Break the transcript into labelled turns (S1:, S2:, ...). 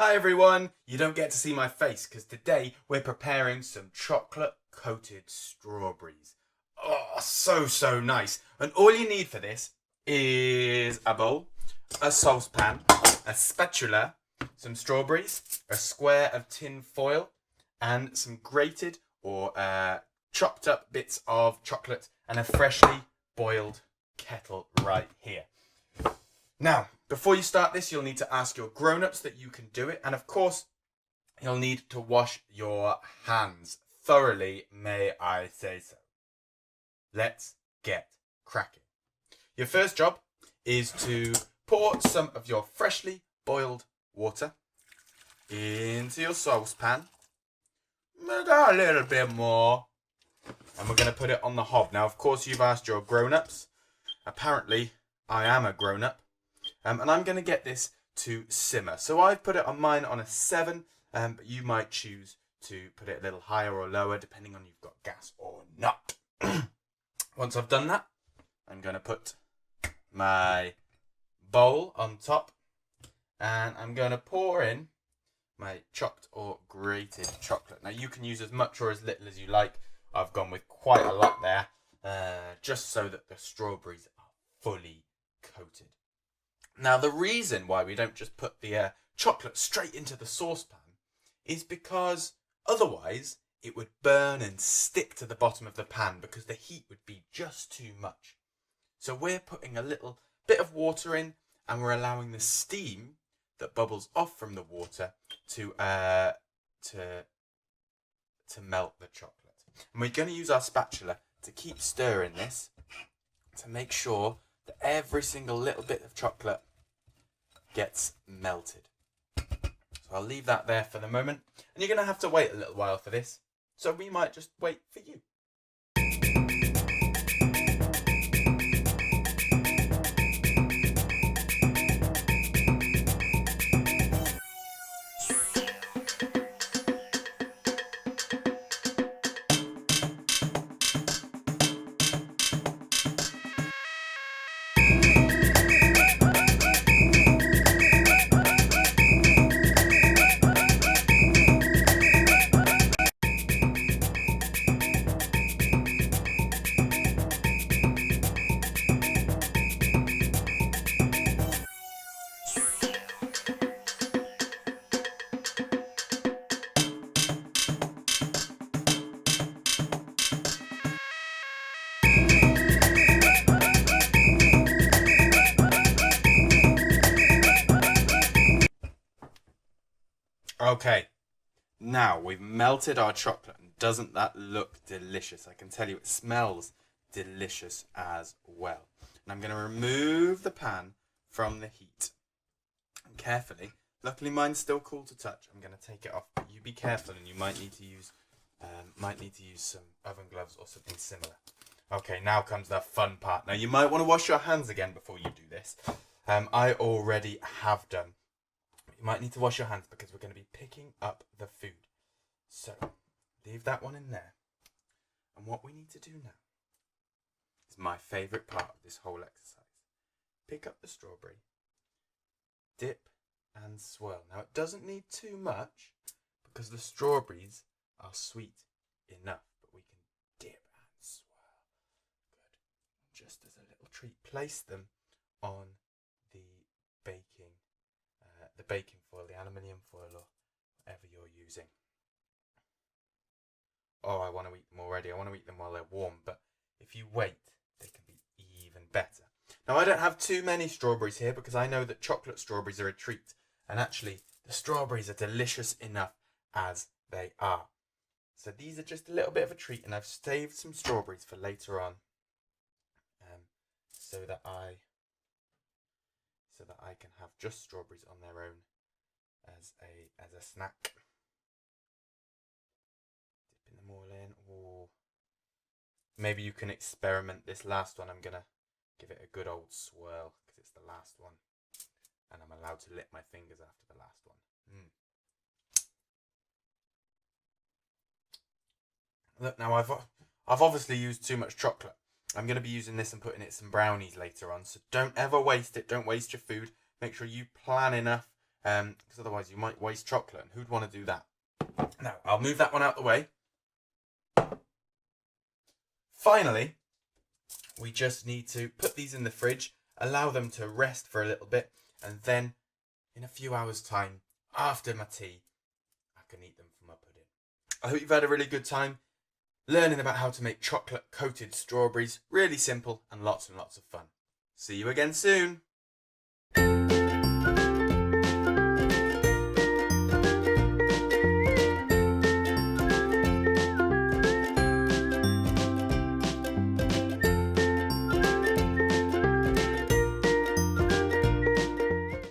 S1: Hi everyone! You don't get to see my face because today we're preparing some chocolate coated strawberries. Oh, so nice. And all you need for this is a bowl, a saucepan, a spatula, some strawberries, a square of tin foil, and some grated or chopped up bits of chocolate and a freshly boiled kettle right here. Now, before you start this, you'll need to ask your grown-ups that you can do it. And of course, you'll need to wash your hands thoroughly, may I say so. Let's get cracking. Your first job is to pour some of your freshly boiled water into your saucepan. A little bit more. And we're going to put it on the hob. Now, of course, you've asked your grown-ups. Apparently, I am a grown-up. And I'm going to get this to simmer. So I've put it on mine on a 7, but you might choose to put it a little higher or lower, depending on if you've got gas or not. Once I've done that, I'm going to put my bowl on top, and I'm going to pour in my chopped or grated chocolate. Now, you can use as much or as little as you like. I've gone with quite a lot there, just so that the strawberries are fully coated. Now, the reason why we don't just put the chocolate straight into the saucepan is because otherwise it would burn and stick to the bottom of the pan because the heat would be just too much. So we're putting a little bit of water in, and we're allowing the steam that bubbles off from the water to melt the chocolate. And we're going to use our spatula to keep stirring this to make sure that every single little bit of chocolate gets melted. So I'll leave that there for the moment. And you're going to have to wait a little while for this. So we might just wait for you. Okay, now we've melted our chocolate, and doesn't that look delicious? I can tell you it smells delicious as well. And I'm going to remove the pan from the heat. And carefully, luckily mine's still cool to touch, I'm going to take it off. But you be careful, and you might need to use some oven gloves or something similar. Okay, now comes the fun part. Now you might want to wash your hands again before you do this. I already have done. You might need to wash your hands because we're going to be picking up the food. So, leave that one in there. And what we need to do now is my favourite part of this whole exercise. Pick up the strawberry, dip and swirl. Now, it doesn't need too much because the strawberries are sweet enough, but we can dip and swirl. Good. Just as a little treat, place them on the baking foil, the aluminium foil, or whatever you're using. Oh, I want to eat them already. I want to eat them while they're warm, but if you wait, they can be even better. Now, I don't have too many strawberries here because I know that chocolate strawberries are a treat, and actually, the strawberries are delicious enough as they are. So these are just a little bit of a treat, and I've saved some strawberries for later on, so that I can have just strawberries on their own as a snack. Dipping them all in. Ooh. Maybe you can experiment this last one. I'm going to give it a good old swirl because it's the last one. And I'm allowed to lick my fingers after the last one. Look, now I've obviously used too much chocolate. I'm going to be using this and putting it in some brownies later on. So don't ever waste it. Don't waste your food. Make sure you plan enough because otherwise you might waste chocolate, and who'd want to do that? Now, I'll move that one out the way. Finally, we just need to put these in the fridge, allow them to rest for a little bit, and then in a few hours' time, after my tea, I can eat them from my pudding. I hope you've had a really good time learning about how to make chocolate-coated strawberries. Really simple and lots of fun. See you again soon.